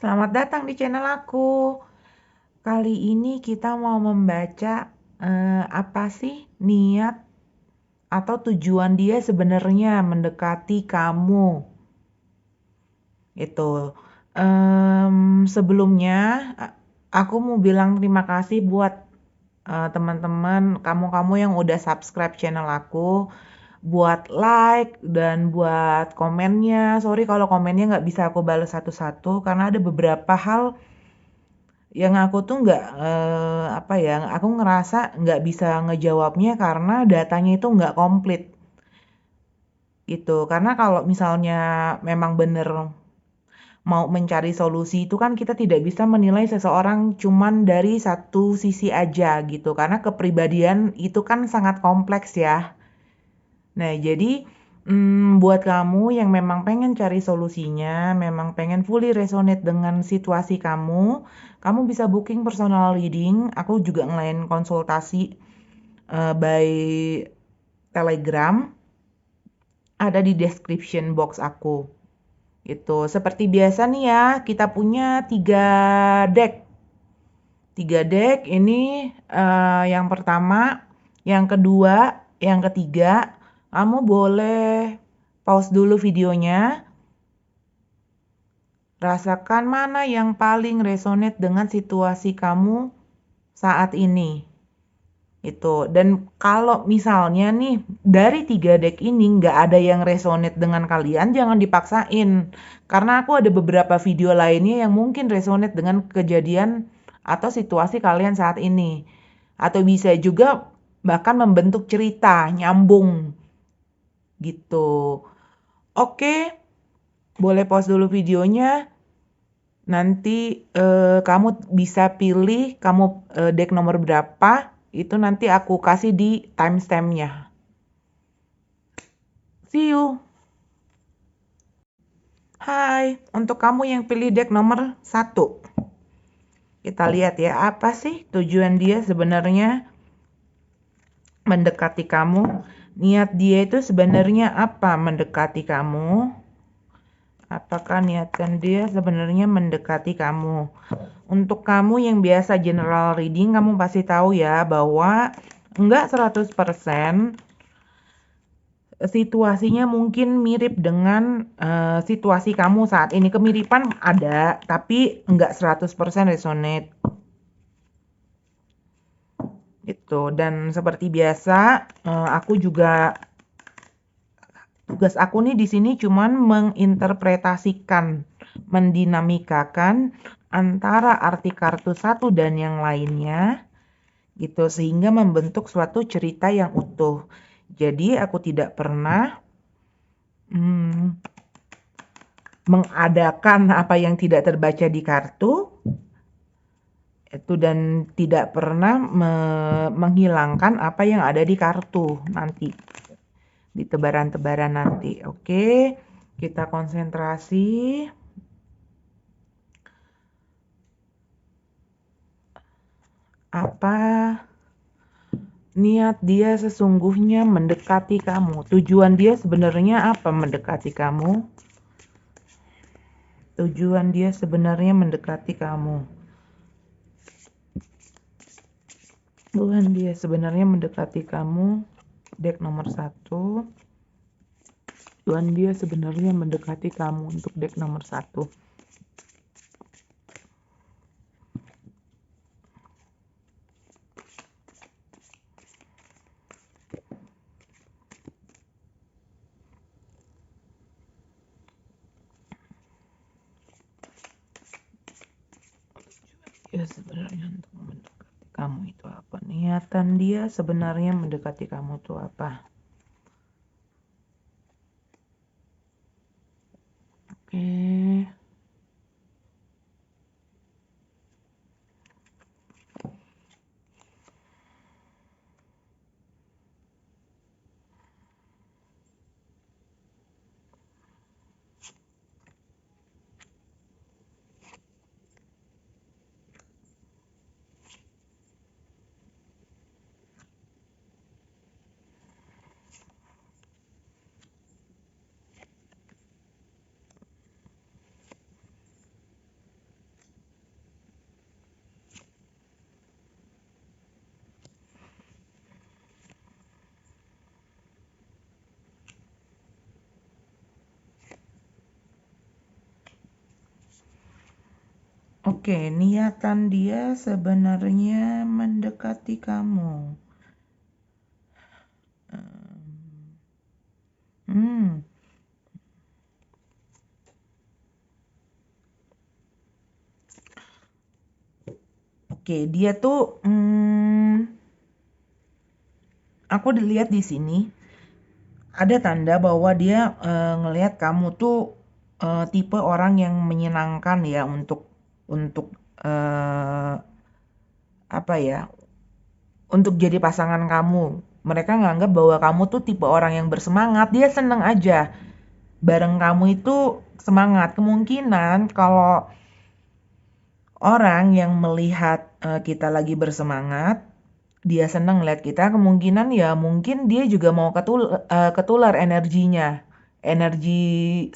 Selamat datang di channel aku. Kali ini kita mau membaca apa sih niat atau tujuan dia sebenarnya mendekati kamu. Itu. Sebelumnya aku mau bilang terima kasih buat teman-teman kamu-kamu yang udah subscribe channel aku, buat like dan buat komennya. Sorry kalau komennya nggak bisa aku balas satu-satu karena ada beberapa hal yang aku tuh nggak, apa ya, aku ngerasa nggak bisa ngejawabnya karena datanya itu nggak komplit, gitu. Karena kalau misalnya memang bener mau mencari solusi itu kan kita tidak bisa menilai seseorang cuman dari satu sisi aja gitu, karena kepribadian itu kan sangat kompleks ya. Nah, jadi buat kamu yang memang pengen cari solusinya, memang pengen fully resonate dengan situasi kamu, kamu bisa booking personal reading. Aku juga ngelain konsultasi by Telegram, ada di description box aku. Itu seperti biasa nih ya, kita punya 3 deck. 3 deck ini yang pertama, yang kedua, yang ketiga. Kamu boleh pause dulu videonya, rasakan mana yang paling resonate dengan situasi kamu saat ini. Itu. Dan kalau misalnya nih dari 3 deck ini nggak ada yang resonate dengan kalian, jangan dipaksain. Karena aku ada beberapa video lainnya yang mungkin resonate dengan kejadian atau situasi kalian saat ini. Atau bisa juga bahkan membentuk cerita, nyambung gitu. Oke, boleh pause dulu videonya. Nanti kamu bisa pilih kamu deck nomor berapa, itu nanti aku kasih di timestampnya. See you. Hai, untuk kamu yang pilih deck nomor 1. Kita lihat ya, apa sih tujuan dia sebenarnya mendekati kamu. Niat dia itu sebenarnya apa mendekati kamu? Apakah niatan dia sebenarnya mendekati kamu? Untuk kamu yang biasa general reading, kamu pasti tahu ya bahwa enggak 100% situasinya mungkin mirip dengan situasi kamu saat ini. Kemiripan ada, tapi enggak 100% resonate. Gitu. Dan seperti biasa, aku juga tugas aku nih di sini cuman menginterpretasikan, mendinamikakan antara arti kartu satu dan yang lainnya gitu sehingga membentuk suatu cerita yang utuh. Jadi aku tidak pernah mengadakan apa yang tidak terbaca di kartu itu dan tidak pernah menghilangkan apa yang ada di kartu nanti di tebaran-tebaran nanti. Oke, kita konsentrasi. Apa niat dia sesungguhnya mendekati kamu? Tujuan dia sebenarnya apa mendekati kamu? Tujuan dia sebenarnya mendekati kamu. Tujuan dia sebenarnya mendekati kamu. Deck nomor 1. Tujuan dia sebenarnya mendekati kamu untuk deck nomor 1. Ya sebenarnya untuk mendekati kamu itu apa? Niatan dia sebenarnya mendekati kamu itu apa? Oke. Oke, niatan dia sebenarnya mendekati kamu. Hmm, oke, dia tuh, aku dilihat di sini ada tanda bahwa dia ngelihat kamu tuh tipe orang yang menyenangkan ya untuk eh, apa ya, untuk jadi pasangan kamu. Mereka nganggap bahwa kamu tuh tipe orang yang bersemangat, dia seneng aja bareng kamu itu semangat. Kemungkinan kalau orang yang melihat kita lagi bersemangat, dia seneng lihat kita, kemungkinan ya mungkin dia juga mau ketular energinya, energi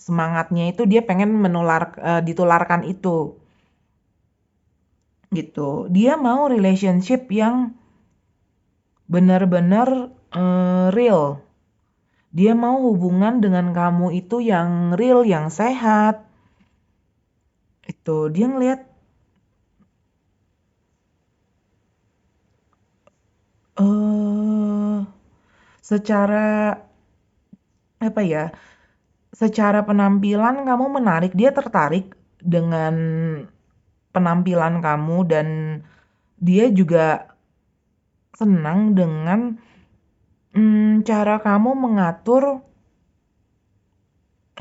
semangatnya itu dia pengen ditularkan itu gitu. Dia mau relationship yang benar-benar real. Dia mau hubungan dengan kamu itu yang real, yang sehat. Itu dia ngelihat eh secara apa ya? Secara penampilan kamu menarik, dia tertarik dengan penampilan kamu dan dia juga senang dengan cara kamu mengatur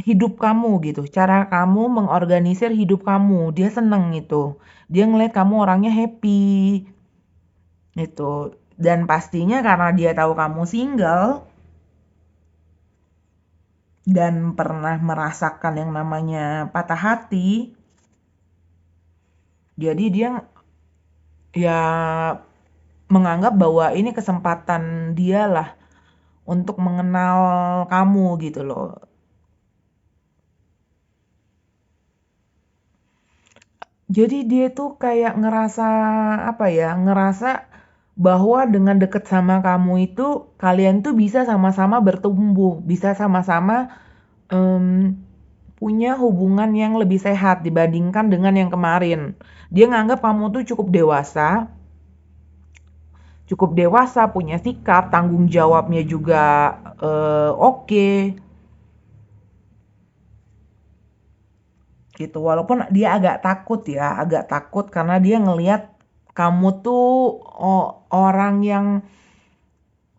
hidup kamu gitu, cara kamu mengorganisir hidup kamu. Dia seneng itu. Dia ngeliat kamu orangnya happy gitu. Dan pastinya karena dia tahu kamu single dan pernah merasakan yang namanya patah hati, jadi dia ya menganggap bahwa ini kesempatan dia lah untuk mengenal kamu gitu loh. Jadi dia tuh kayak ngerasa apa ya, ngerasa bahwa dengan deket sama kamu itu kalian tuh bisa sama-sama bertumbuh, bisa sama-sama em, punya hubungan yang lebih sehat dibandingkan dengan yang kemarin. Dia nganggap kamu tuh cukup dewasa, punya sikap, tanggung jawabnya juga oke, gitu. Walaupun dia agak takut ya, agak takut karena dia ngelihat kamu tuh orang yang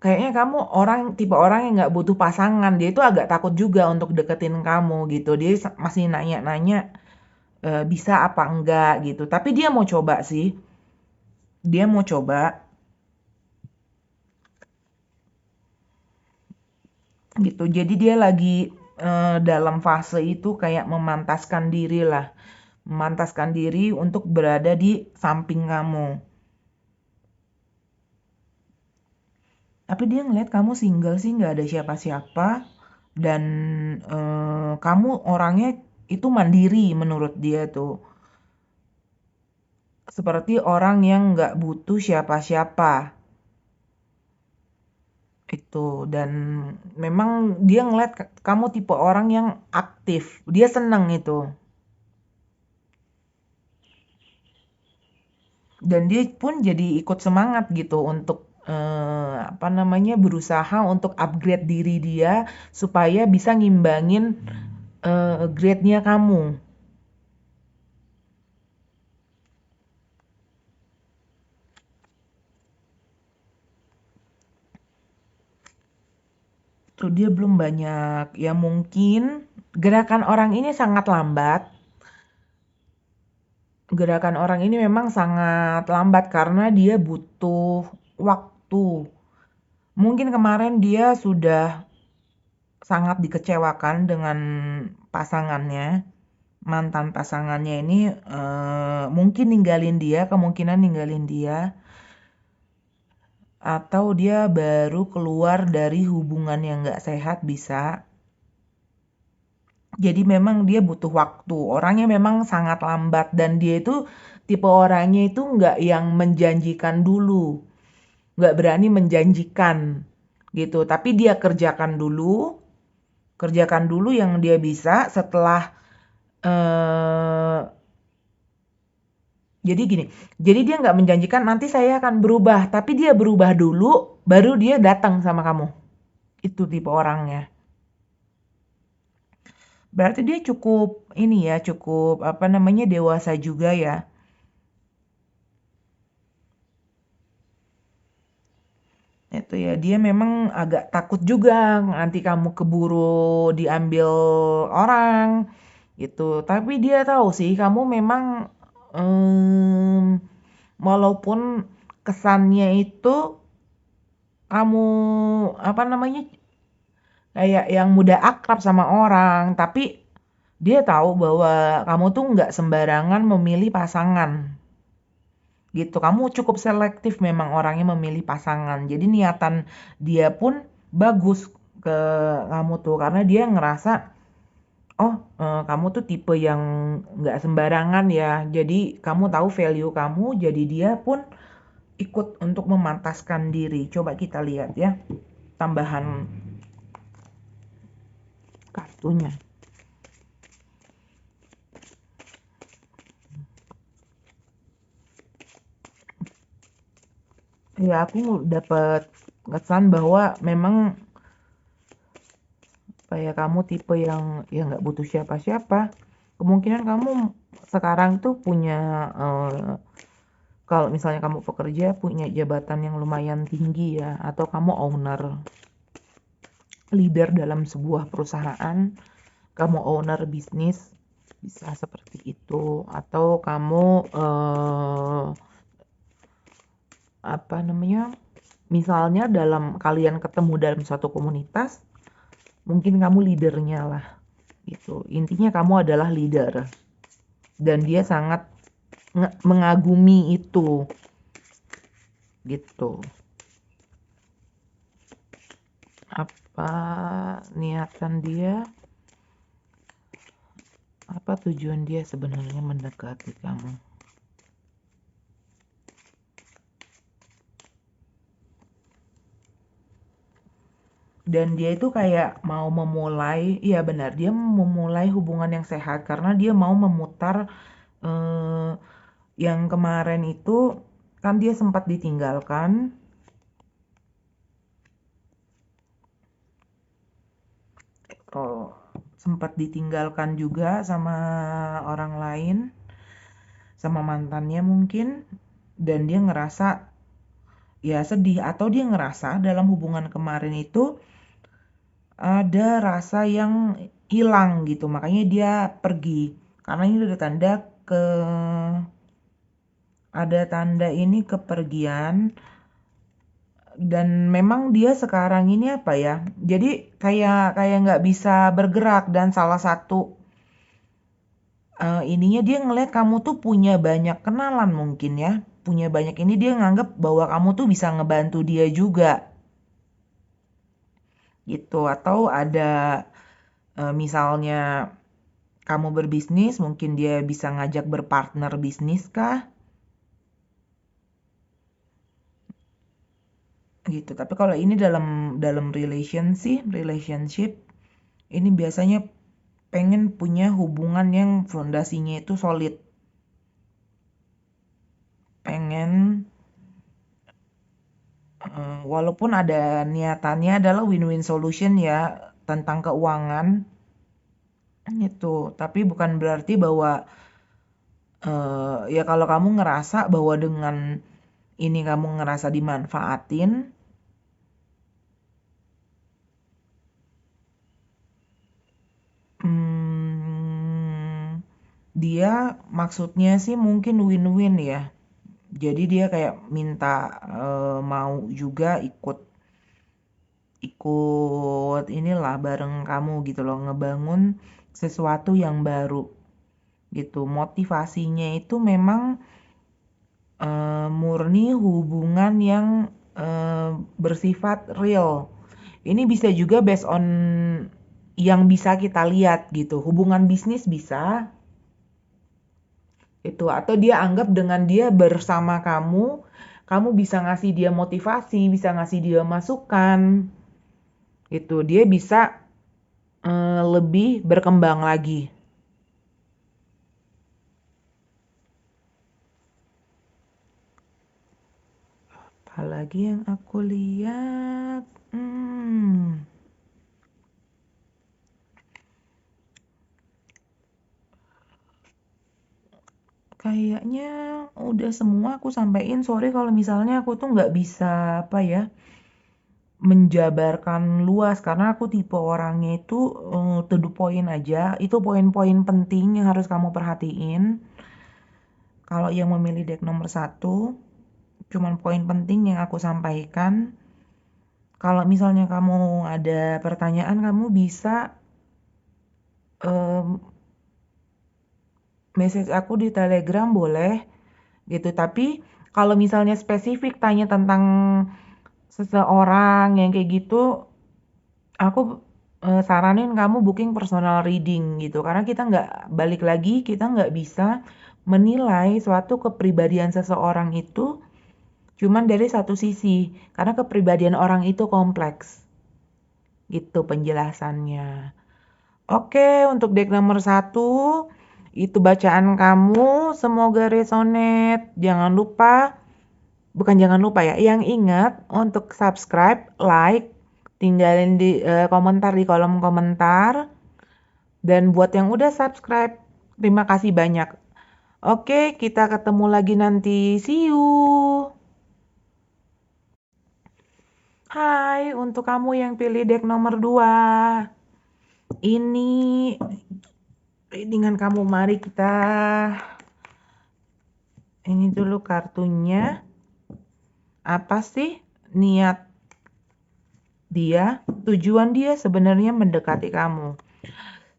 kayaknya kamu tipe orang yang nggak butuh pasangan. Dia itu agak takut juga untuk deketin kamu gitu. Dia masih nanya-nanya bisa apa enggak gitu. Tapi dia mau coba sih. Dia mau coba gitu. Jadi dia lagi dalam fase itu kayak memantaskan diri lah. Memantaskan diri untuk berada di samping kamu. Tapi dia ngeliat kamu single sih, nggak ada siapa-siapa. Dan kamu orangnya itu mandiri menurut dia tuh. Seperti orang yang nggak butuh siapa-siapa. Itu. Dan memang dia ngeliat kamu tipe orang yang aktif. Dia seneng itu. Dan dia pun jadi ikut semangat gitu untuk apa namanya berusaha untuk upgrade diri dia supaya bisa ngimbangin grade-nya kamu. Tuh dia belum banyak. Ya mungkin gerakan orang ini sangat lambat. Gerakan orang ini memang sangat lambat karena dia butuh waktu. Mungkin kemarin dia sudah sangat dikecewakan dengan pasangannya. Mantan pasangannya ini mungkin ninggalin dia, kemungkinan ninggalin dia. Atau dia baru keluar dari hubungan yang gak sehat bisa. Jadi memang dia butuh waktu. Orangnya memang sangat lambat dan dia itu tipe orangnya itu nggak yang menjanjikan dulu, nggak berani menjanjikan gitu. Tapi dia kerjakan dulu yang dia bisa. Setelah eh, Jadi gini, jadi dia nggak menjanjikan nanti saya akan berubah, tapi dia berubah dulu, baru dia datang sama kamu. Itu tipe orangnya. Berarti dia cukup ini ya, cukup apa namanya dewasa juga ya. Itu ya, dia memang agak takut juga nanti kamu keburu diambil orang gitu. Tapi dia tahu sih kamu memang walaupun kesannya itu kamu apa namanya kayak yang mudah akrab sama orang, tapi dia tahu bahwa kamu tuh nggak sembarangan memilih pasangan gitu. Kamu cukup selektif memang orangnya memilih pasangan. Jadi niatan dia pun bagus ke kamu tuh karena dia ngerasa oh kamu tuh tipe yang nggak sembarangan ya. Jadi kamu tahu value kamu. Jadi dia pun ikut untuk memantaskan diri. Coba kita lihat ya tambahan kartunya. Ya aku dapat kesan bahwa memang kayak kamu tipe yang ya nggak butuh siapa-siapa. Kemungkinan kamu sekarang tuh punya kalau misalnya kamu pekerja punya jabatan yang lumayan tinggi ya, atau kamu owner, leader dalam sebuah perusahaan, kamu owner bisnis, bisa seperti itu, atau kamu apa namanya, misalnya dalam kalian ketemu dalam suatu komunitas, mungkin kamu leadernya lah gitu. Intinya kamu adalah leader dan dia sangat mengagumi itu gitu. Apa niatan dia? Apa tujuan dia sebenarnya mendekati kamu? Dan dia itu kayak mau memulai, iya benar, dia memulai hubungan yang sehat karena dia mau memutar eh, yang kemarin itu kan dia sempat ditinggalkan. Oh, sempat ditinggalkan juga sama orang lain, sama mantannya mungkin, dan dia ngerasa ya sedih atau dia ngerasa dalam hubungan kemarin itu ada rasa yang hilang gitu, makanya dia pergi. Karena ini ada tanda ini kepergian dan memang dia sekarang ini apa ya? Jadi kayak kayak nggak bisa bergerak dan salah satu ininya dia ngelihat kamu tuh punya banyak kenalan mungkin ya, punya banyak ini dia nganggep bahwa kamu tuh bisa ngebantu dia juga, gitu. Atau ada, misalnya kamu berbisnis, mungkin dia bisa ngajak berpartner bisnis kah, gitu. Tapi kalau ini dalam dalam relationship, ini biasanya pengen punya hubungan yang fondasinya itu solid. Pengen walaupun ada niatannya adalah win-win solution ya tentang keuangan itu, tapi bukan berarti bahwa ya kalau kamu ngerasa bahwa dengan ini kamu ngerasa dimanfaatin, hmm, dia maksudnya sih mungkin win-win ya. Jadi dia kayak minta mau juga ikut ikut inilah bareng kamu gitu loh ngebangun sesuatu yang baru gitu. Motivasinya itu memang murni hubungan yang bersifat real. Ini bisa juga based on yang bisa kita lihat gitu. Hubungan bisnis bisa itu atau dia anggap dengan dia bersama kamu, kamu bisa ngasih dia motivasi, bisa ngasih dia masukan. Itu dia bisa lebih berkembang lagi. Apalagi yang aku lihat, kayaknya udah semua aku sampein. Sorry kalau misalnya aku tuh nggak bisa apa ya, menjabarkan luas karena aku tipe orangnya itu to the point aja. Itu poin-poin penting yang harus kamu perhatiin. Kalau yang memilih deck nomor 1, cuman poin penting yang aku sampaikan. Kalau misalnya kamu ada pertanyaan, kamu bisa message aku di Telegram boleh gitu. Tapi kalau misalnya spesifik tanya tentang seseorang yang kayak gitu, aku saranin kamu booking personal reading gitu. Karena kita nggak, balik lagi, kita nggak bisa menilai suatu kepribadian seseorang itu cuman dari satu sisi. Karena kepribadian orang itu kompleks. Gitu penjelasannya. Oke, untuk deck nomor 1, itu bacaan kamu. Semoga resonate. Jangan lupa ya, yang ingat untuk subscribe, like, tinggalin di komentar di kolom komentar. Dan buat yang udah subscribe, terima kasih banyak. Oke, kita ketemu lagi nanti. See you. Hai, untuk kamu yang pilih deck nomor 2. Ini readingan kamu, mari kita ini dulu kartunya. Apa sih niat dia, tujuan dia sebenarnya mendekati kamu.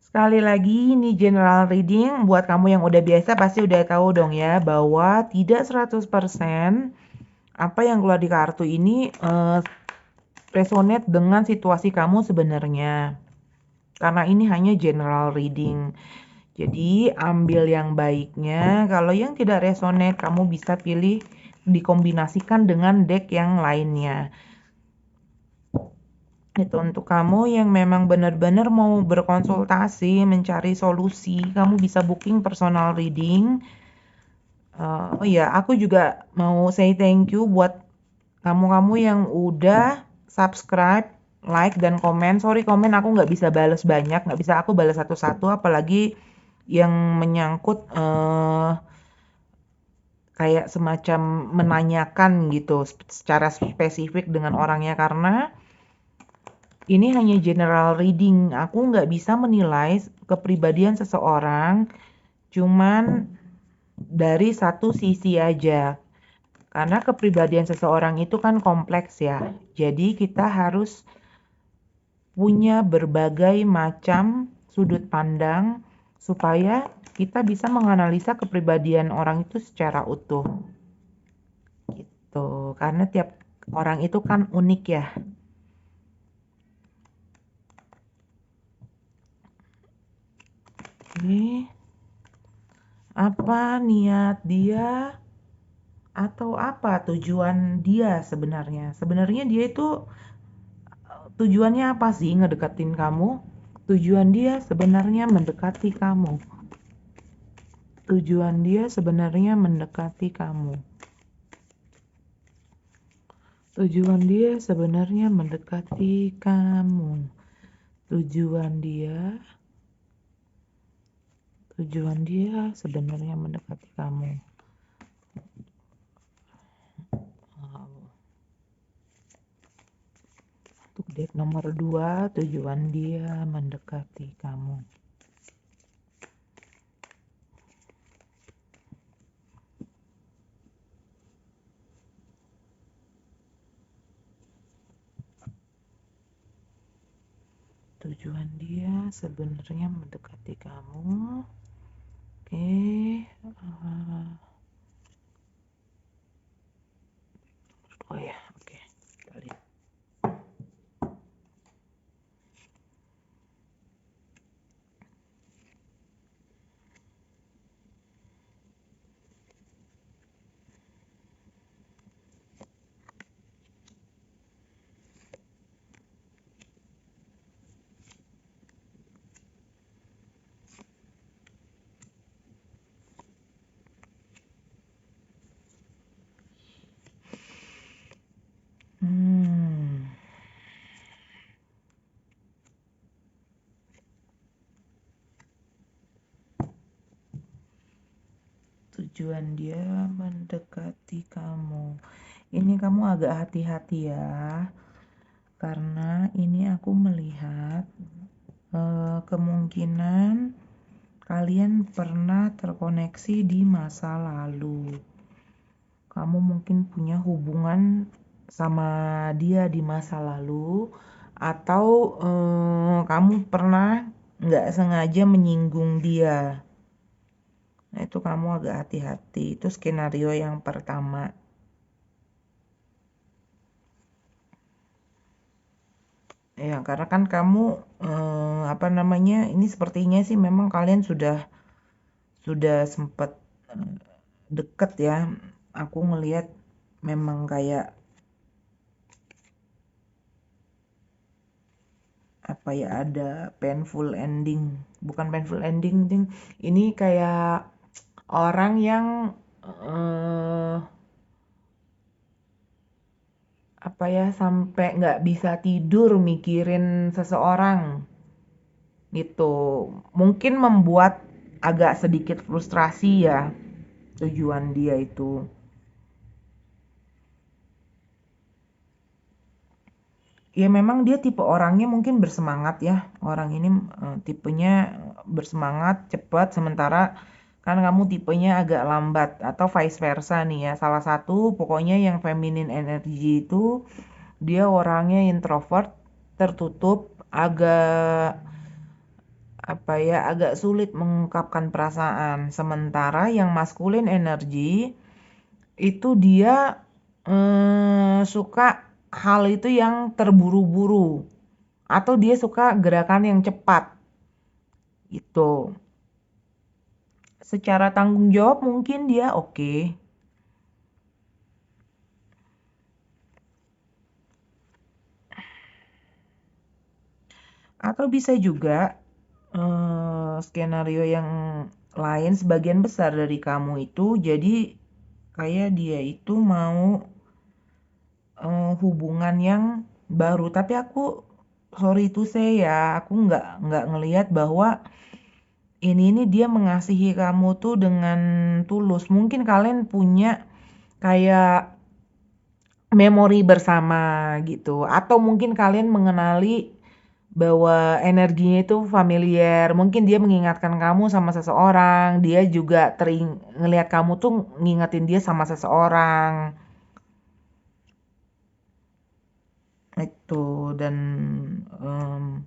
Sekali lagi, ini general reading. Buat kamu yang udah biasa pasti udah tahu dong ya, bahwa tidak 100% apa yang keluar di kartu ini resonate dengan situasi kamu sebenarnya. Karena ini hanya general reading. Jadi, ambil yang baiknya. Kalau yang tidak resonate, kamu bisa pilih dikombinasikan dengan deck yang lainnya. Itu untuk kamu yang memang benar-benar mau berkonsultasi, mencari solusi, kamu bisa booking personal reading. Oh iya, aku juga mau say thank you buat kamu-kamu yang udah subscribe, like, dan komen. Sorry komen aku nggak bisa balas banyak, nggak bisa aku balas satu-satu, apalagi yang menyangkut kayak semacam menanyakan gitu secara spesifik dengan orangnya, karena ini hanya general reading. Aku nggak bisa menilai kepribadian seseorang cuman dari satu sisi aja. Karena kepribadian seseorang itu kan kompleks ya. Jadi kita harus punya berbagai macam sudut pandang supaya kita bisa menganalisa kepribadian orang itu secara utuh. Gitu. Karena tiap orang itu kan unik ya. Oke. Apa niat dia atau apa tujuan dia sebenarnya? Sebenarnya dia itu tujuannya apa sih ngedekatin kamu? Tujuan dia sebenarnya mendekati kamu. Tujuan dia sebenarnya mendekati kamu. Tujuan dia sebenarnya mendekati kamu. Tujuan dia sebenarnya mendekati kamu. Untuk deck nomor 2, tujuan dia mendekati kamu. Tujuan dia sebenarnya mendekati kamu. Oke. Oh ya, oke. Kita lihat. tujuan dia mendekati kamu. Ini kamu agak hati-hati ya, karena ini aku melihat kemungkinan kalian pernah terkoneksi di masa lalu. Kamu mungkin punya hubungan sama dia di masa lalu, atau kamu pernah nggak sengaja menyinggung dia. Nah, itu kamu agak hati-hati. Itu skenario yang pertama. Ya, karena kan kamu apa namanya? Ini sepertinya sih memang kalian sudah sempat deket ya. Aku ngelihat memang kayak apa ya, ada painful ending. Bukan painful ending, Ding. Ini kayak orang yang eh apa ya, sampai nggak bisa tidur mikirin seseorang gitu. Mungkin membuat agak sedikit frustrasi ya tujuan dia itu. Ya memang dia tipe orangnya mungkin bersemangat ya. Orang ini tipenya bersemangat, cepat, sementara kan kamu tipenya agak lambat atau vice versa nih ya. Salah satu pokoknya yang feminine energy itu dia orangnya introvert, tertutup, agak apa ya, agak sulit mengungkapkan perasaan. Sementara yang masculine energy itu dia suka hal itu yang terburu-buru, atau dia suka gerakan yang cepat itu. Secara tanggung jawab mungkin dia oke. Atau bisa juga skenario yang lain, sebagian besar dari kamu itu jadi kayak dia itu mau hubungan yang baru. Tapi aku sorry to say ya, aku nggak ngelihat bahwa ini dia mengasihi kamu tuh dengan tulus. Mungkin kalian punya kayak memori bersama gitu, atau mungkin kalian mengenali bahwa energinya itu familiar. Mungkin dia mengingatkan kamu sama seseorang, dia juga ngelihat kamu tuh ngingetin dia sama seseorang. Itu dan em,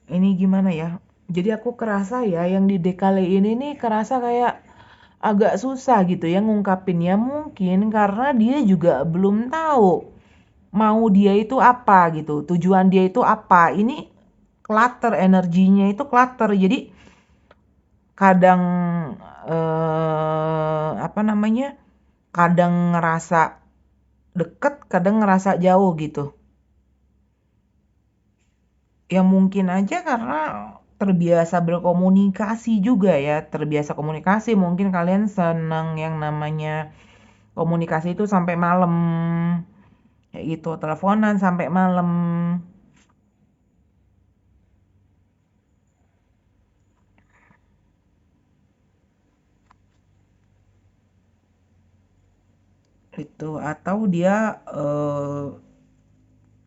ini gimana ya? Jadi aku kerasa ya yang di dekale ini nih kerasa kayak agak susah gitu ya ngungkapinnya, mungkin karena dia juga belum tahu mau dia itu apa gitu, tujuan dia itu apa. Ini clutter, energinya itu clutter. Jadi kadang apa namanya? Kadang ngerasa deket, kadang ngerasa jauh gitu. Ya mungkin aja karena terbiasa berkomunikasi juga ya, terbiasa komunikasi. Mungkin kalian senang yang namanya komunikasi itu sampai malam, kayak gitu, teleponan sampai malam. Itu atau dia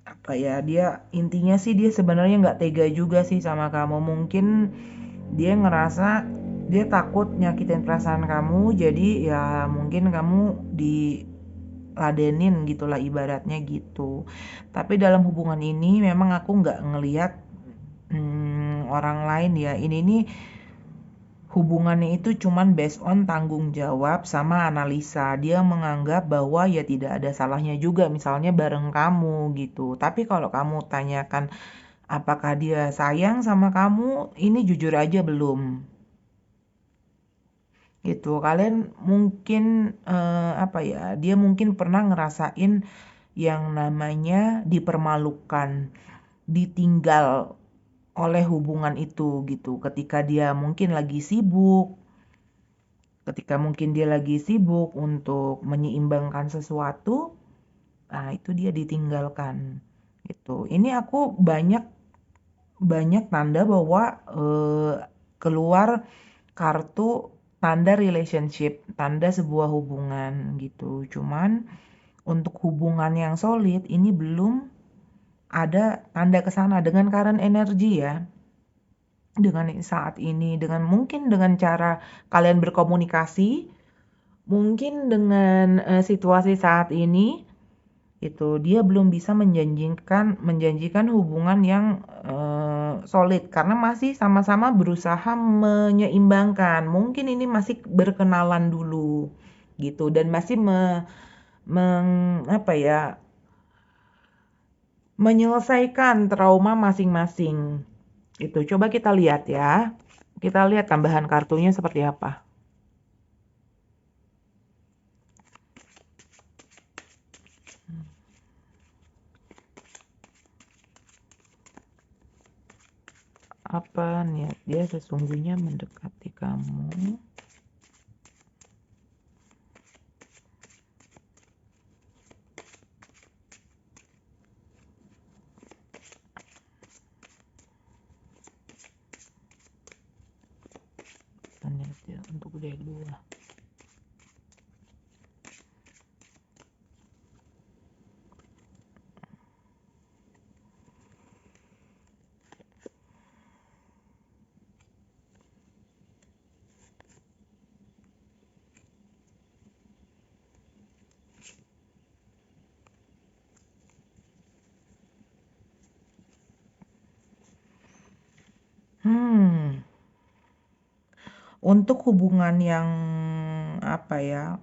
apa ya, dia intinya sih dia sebenarnya nggak tega juga sih sama kamu. Mungkin dia ngerasa dia takut nyakitin perasaan kamu, jadi ya mungkin kamu diladenin gitulah ibaratnya gitu. Tapi dalam hubungan ini memang aku nggak ngelihat orang lain ya. Ini nih hubungannya itu cuman based on tanggung jawab sama analisa. Dia menganggap bahwa ya tidak ada salahnya juga misalnya bareng kamu gitu. Tapi kalau kamu tanyakan apakah dia sayang sama kamu, ini jujur aja belum. Gitu. Kalian mungkin apa ya? Dia mungkin pernah ngerasain yang namanya dipermalukan, ditinggal oleh hubungan itu gitu. Ketika mungkin dia lagi sibuk untuk menyeimbangkan sesuatu, nah itu dia ditinggalkan gitu. Ini aku banyak banyak tanda bahwa keluar kartu tanda relationship, tanda sebuah hubungan gitu. Cuman untuk hubungan yang solid ini belum ada tanda ke sana dengan current energy ya. Dengan saat ini, dengan mungkin dengan cara kalian berkomunikasi, mungkin dengan situasi saat ini itu dia belum bisa menjanjikan hubungan yang solid karena masih sama-sama berusaha menyeimbangkan. Mungkin ini masih berkenalan dulu gitu dan masih apa ya, menyelesaikan trauma masing-masing. Itu coba kita lihat ya. Kita lihat tambahan kartunya seperti apa. Apa niat dia sesungguhnya mendekati kamu? Niat dia untuk dia dua. Untuk hubungan yang apa ya,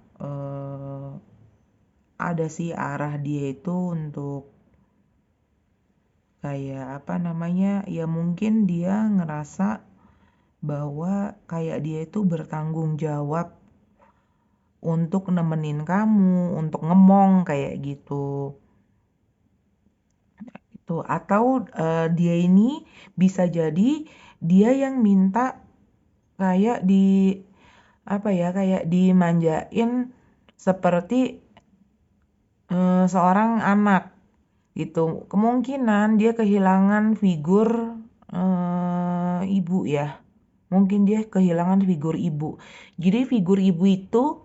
ada sih arah dia itu untuk kayak apa namanya, ya mungkin dia ngerasa bahwa kayak dia itu bertanggung jawab untuk nemenin kamu, untuk ngemong kayak gitu. Itu atau dia ini bisa jadi dia yang minta kayak apa ya, kayak dimanjain seperti seorang anak gitu. Kemungkinan dia kehilangan figur ibu ya. Mungkin dia kehilangan figur ibu. Jadi figur ibu itu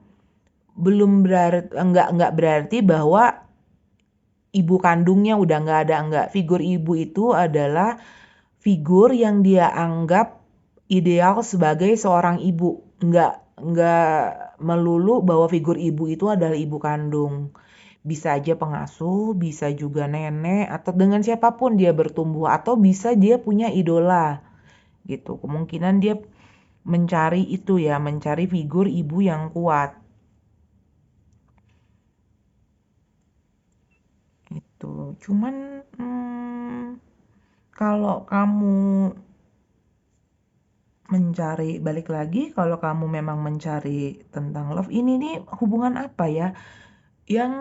belum berarti enggak berarti bahwa ibu kandungnya udah nggak ada, enggak. Figur ibu itu adalah figur yang dia anggap ideal sebagai seorang ibu. Enggak melulu bahwa figur ibu itu adalah ibu kandung. Bisa aja pengasuh, bisa juga nenek, atau dengan siapapun dia bertumbuh, atau bisa dia punya idola gitu. Kemungkinan dia mencari itu ya, mencari figur ibu yang kuat. Itu. Cuman kalau kamu mencari, balik lagi, kalau kamu memang mencari tentang love, ini nih hubungan apa ya? Yang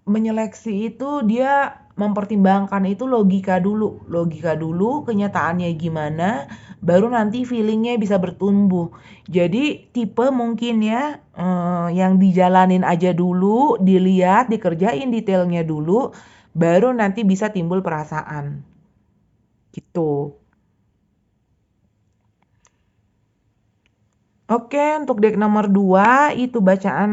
menyeleksi itu dia mempertimbangkan itu logika dulu, kenyataannya gimana, baru nanti feelingnya bisa bertumbuh. Jadi tipe mungkin ya yang dijalanin aja dulu, dilihat, dikerjain detailnya dulu, baru nanti bisa timbul perasaan gitu. Oke, untuk deck nomor 2 itu bacaan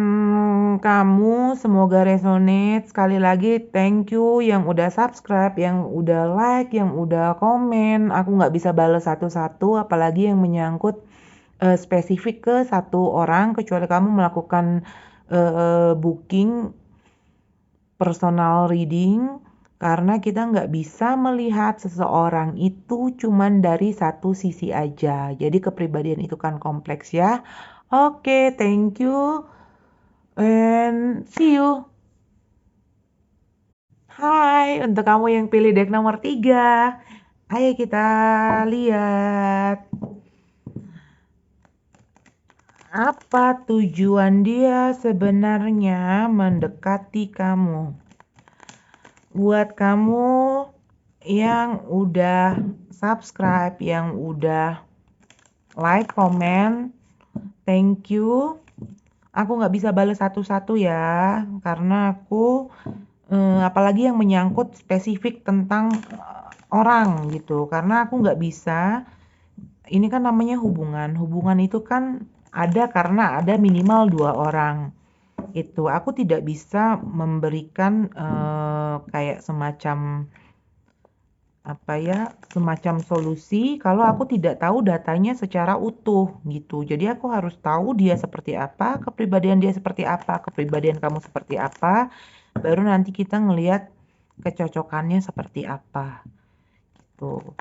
kamu, semoga resonate. Sekali lagi thank you yang udah subscribe, yang udah like, yang udah komen. Aku nggak bisa balas satu-satu, apalagi yang menyangkut spesifik ke satu orang, kecuali kamu melakukan booking personal reading. Karena kita nggak bisa melihat seseorang itu cuman dari satu sisi aja. Jadi kepribadian itu kan kompleks ya. Oke, thank you and see you. Hai, untuk kamu yang pilih deck nomor 3. Ayo kita lihat. Apa tujuan dia sebenarnya mendekati kamu? Buat kamu yang udah subscribe, yang udah like, comment, thank you. Aku nggak bisa balas satu-satu ya, karena aku apalagi yang menyangkut spesifik tentang orang gitu. Karena aku nggak bisa, ini kan namanya hubungan. Hubungan itu kan ada karena ada minimal 2 orang. Itu aku tidak bisa memberikan kayak semacam apa ya, semacam solusi kalau aku tidak tahu datanya secara utuh gitu. Jadi aku harus tahu dia seperti apa, kepribadian dia seperti apa, kepribadian kamu seperti apa, baru nanti kita ngelihat kecocokannya seperti apa tuh.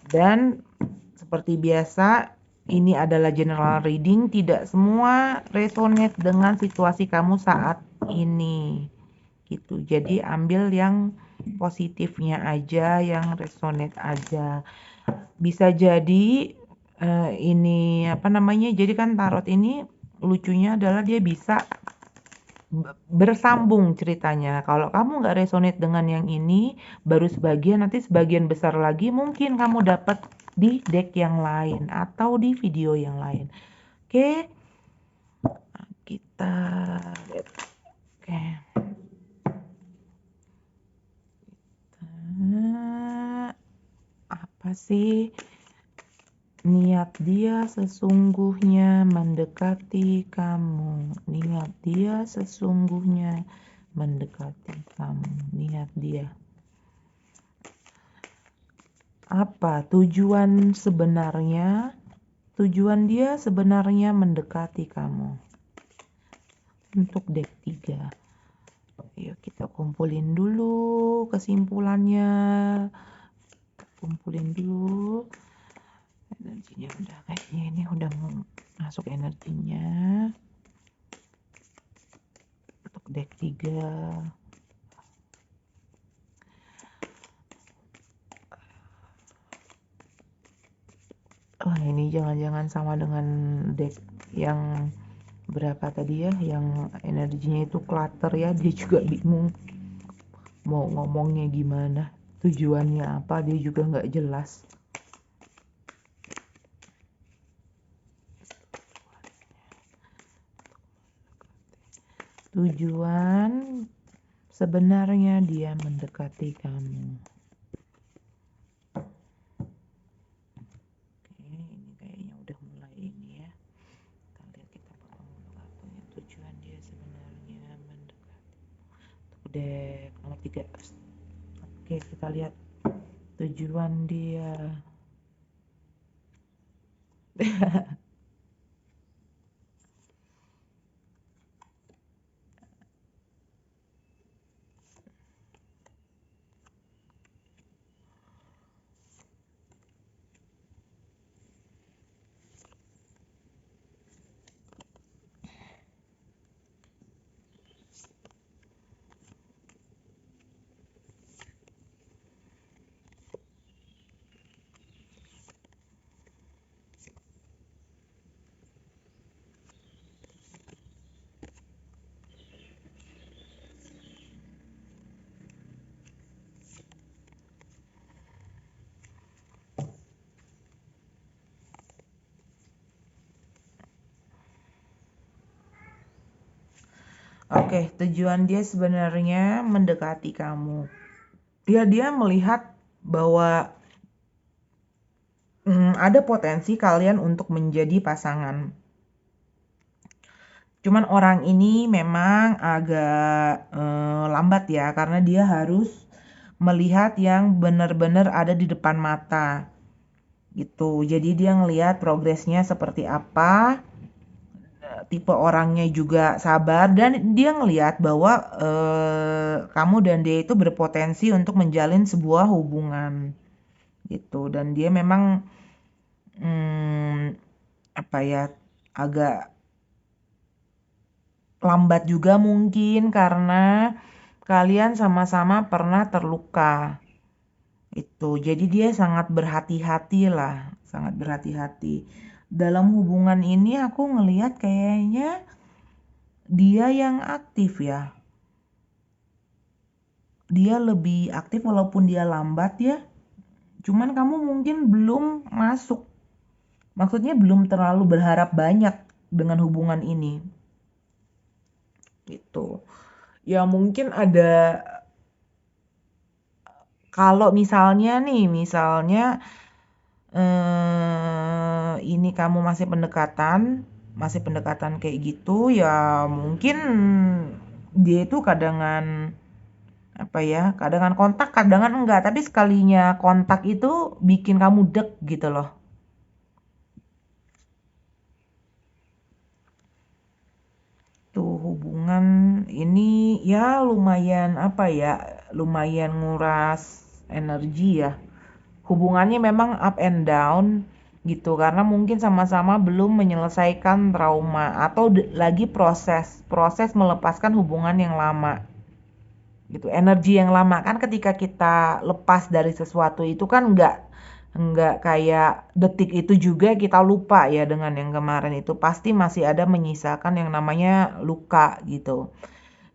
Dan seperti biasa, ini adalah general reading, tidak semua resonate dengan situasi kamu saat ini gitu. Jadi ambil yang positifnya aja, yang resonate aja. Bisa jadi ini apa namanya? Jadi kan tarot ini lucunya adalah dia bisa bersambung ceritanya. Kalau kamu nggak resonate dengan yang ini, baru sebagian, nanti sebagian besar lagi mungkin kamu dapat di deck yang lain atau di video yang lain. Oke, kita lihat. Oke. Apa sih niat dia sesungguhnya mendekati kamu? Niat dia sesungguhnya mendekati kamu. Niat dia. Apa tujuan sebenarnya? Tujuan dia sebenarnya mendekati kamu. Untuk deck 3. Yuk kita kumpulin dulu kesimpulannya. Kumpulin dulu. Energinya udah kayaknya ini udah mau masuk energinya. Untuk deck 3. Wah, ini jangan-jangan sama dengan deck yang berapa tadi ya, yang energinya itu clutter ya, dia juga bingung mau ngomongnya gimana, tujuannya apa, dia juga nggak jelas. Tujuan sebenarnya dia mendekati kamu. Deck nomor 3. Oke, kita lihat tujuan dia. Oke, tujuan dia sebenarnya mendekati kamu. Dia melihat bahwa ada potensi kalian untuk menjadi pasangan. Cuman orang ini memang agak lambat ya, karena dia harus melihat yang benar-benar ada di depan mata. Gitu. Jadi dia ngelihat progresnya seperti apa. Tipe orangnya juga sabar dan dia ngelihat bahwa kamu dan dia itu berpotensi untuk menjalin sebuah hubungan gitu. Dan dia memang apa ya, agak lambat juga mungkin karena kalian sama-sama pernah terluka itu. Jadi dia sangat berhati-hati lah, sangat berhati-hati. Dalam hubungan ini aku ngelihat kayaknya dia yang aktif ya. Dia lebih aktif walaupun dia lambat ya. Cuman kamu mungkin belum masuk. Maksudnya belum terlalu berharap banyak dengan hubungan ini. Gitu. Ya mungkin ada Kalau misalnya nih, ini kamu masih pendekatan kayak gitu, ya mungkin dia itu kadangan apa ya, kadangan kontak, kadangan enggak, tapi sekalinya kontak itu bikin kamu deg gitu loh. Tuh hubungan ini ya lumayan apa ya, lumayan nguras energi ya. Hubungannya memang up and down gitu karena mungkin sama-sama belum menyelesaikan trauma atau lagi proses proses melepaskan hubungan yang lama gitu. Energi yang lama kan ketika kita lepas dari sesuatu itu kan nggak kayak detik itu juga kita lupa ya dengan yang kemarin itu pasti masih ada menyisakan yang namanya luka gitu.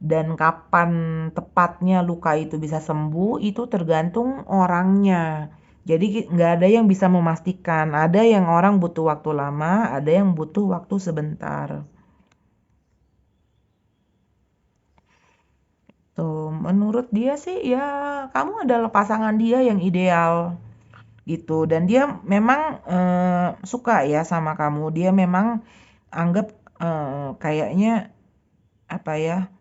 Dan kapan tepatnya luka itu bisa sembuh itu tergantung orangnya. Jadi nggak ada yang bisa memastikan. Ada yang orang butuh waktu lama, ada yang butuh waktu sebentar. Tuh, menurut dia sih ya kamu adalah pasangan dia yang ideal gitu. Dan dia memang suka ya sama kamu. Dia memang anggap kayaknya apa ya?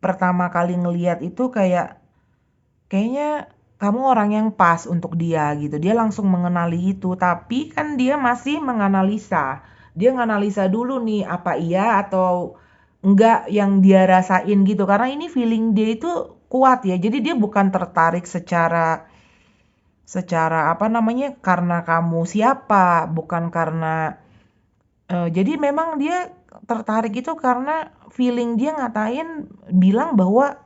Pertama kali ngeliat itu kayaknya kamu orang yang pas untuk dia gitu. Dia langsung mengenali itu, tapi kan dia masih menganalisa. Dia nganalisa dulu nih apa iya atau enggak yang dia rasain gitu. Karena ini feeling dia itu kuat ya. Jadi dia bukan tertarik secara secara apa namanya karena kamu siapa, bukan karena jadi memang dia tertarik itu karena feeling dia ngatain bilang bahwa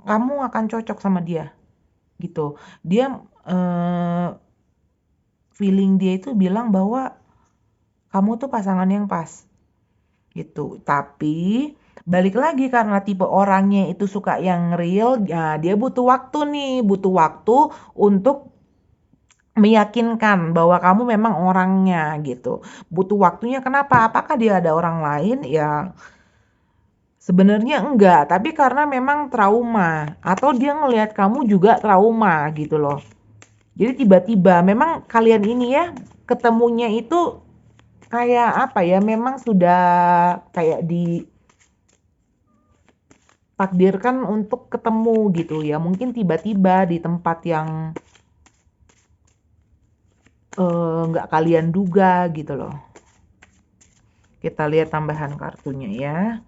kamu akan cocok sama dia gitu. Dia eh, feeling dia itu bilang bahwa kamu tuh pasangan yang pas gitu. Tapi balik lagi karena tipe orangnya itu suka yang real, ya dia butuh waktu nih, butuh waktu untuk meyakinkan bahwa kamu memang orangnya gitu. Butuh waktunya kenapa? Apakah dia ada orang lain? Ya sebenarnya enggak, tapi karena memang trauma atau dia ngelihat kamu juga trauma gitu loh. Jadi tiba-tiba memang kalian ini ya ketemunya itu kayak apa ya? Memang sudah kayak ditakdirkan untuk ketemu gitu ya. Mungkin tiba-tiba di tempat yang nggak kalian duga gitu loh. Kita lihat tambahan kartunya ya.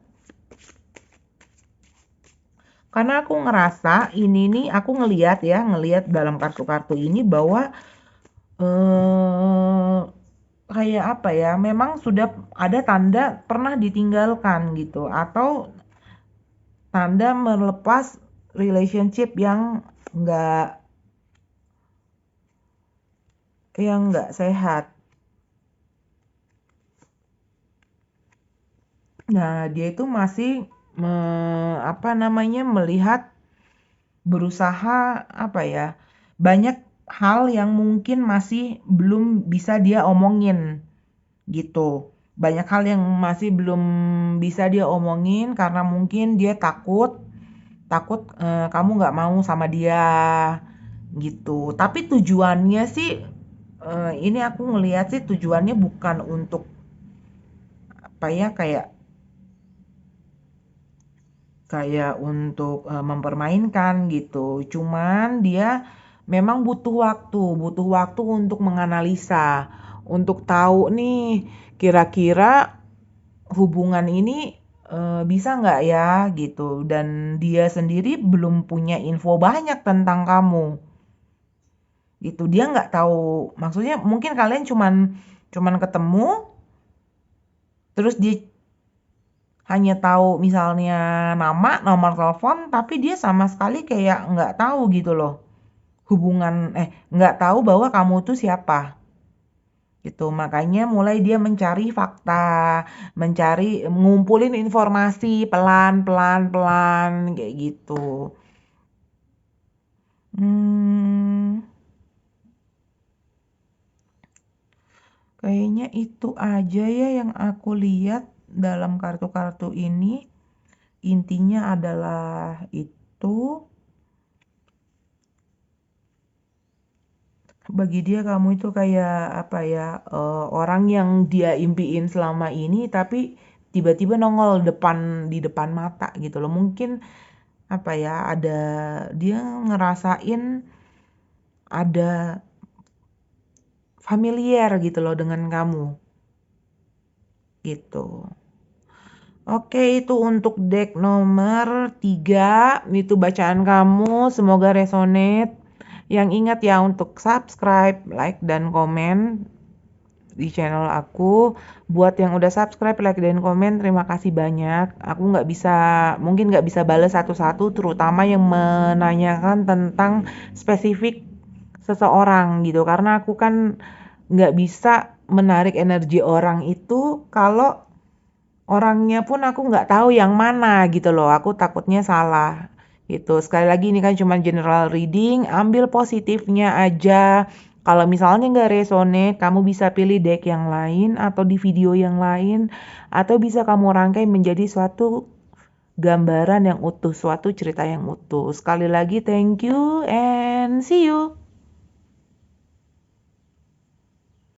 Karena aku ngerasa ini nih aku ngelihat dalam kartu-kartu ini bahwa eh kayak apa ya? Memang sudah ada tanda pernah ditinggalkan gitu atau tanda melepas relationship nggak yang nggak sehat. Nah, dia itu masih apa namanya melihat berusaha apa ya banyak hal yang mungkin masih belum bisa dia omongin gitu. Banyak hal yang masih belum bisa dia omongin karena mungkin dia takut takut kamu nggak mau sama dia gitu. Tapi tujuannya sih ini aku ngelihat sih tujuannya bukan untuk apa ya kayak kayak untuk mempermainkan gitu. Cuman dia memang butuh waktu untuk menganalisa, untuk tahu nih kira-kira hubungan ini bisa nggak ya gitu. Dan dia sendiri belum punya info banyak tentang kamu. Gitu. Dia nggak tahu, maksudnya mungkin kalian cuman cuman ketemu, terus dia hanya tahu misalnya nama, nomor telepon, tapi dia sama sekali kayak nggak tahu gitu loh. Nggak tahu bahwa kamu tuh siapa. Gitu. Makanya mulai dia mencari fakta, ngumpulin informasi pelan-pelan pelan kayak gitu. Hmm, kayaknya itu aja ya yang aku lihat dalam kartu-kartu ini. Intinya adalah itu. Bagi dia kamu itu kayak apa ya, orang yang dia impiin selama ini tapi tiba-tiba nongol di depan mata gitu loh. Mungkin apa ya, dia ngerasain ada familiar gitu loh dengan kamu, gitu. Oke, itu untuk deck nomor 3, itu bacaan kamu, semoga resonate. Yang ingat ya untuk subscribe, like, dan komen di channel aku. Buat yang udah subscribe, like, dan komen, terima kasih banyak. Aku mungkin nggak bisa balas satu-satu, terutama yang menanyakan tentang spesifik seseorang gitu. Karena aku kan nggak bisa menarik energi orang itu kalau orangnya pun aku nggak tahu yang mana gitu loh, aku takutnya salah gitu. Sekali lagi ini kan cuma general reading, ambil positifnya aja. Kalau misalnya nggak resonate, kamu bisa pilih deck yang lain atau di video yang lain, atau bisa kamu rangkai menjadi suatu gambaran yang utuh, suatu cerita yang utuh. Sekali lagi thank you and see you.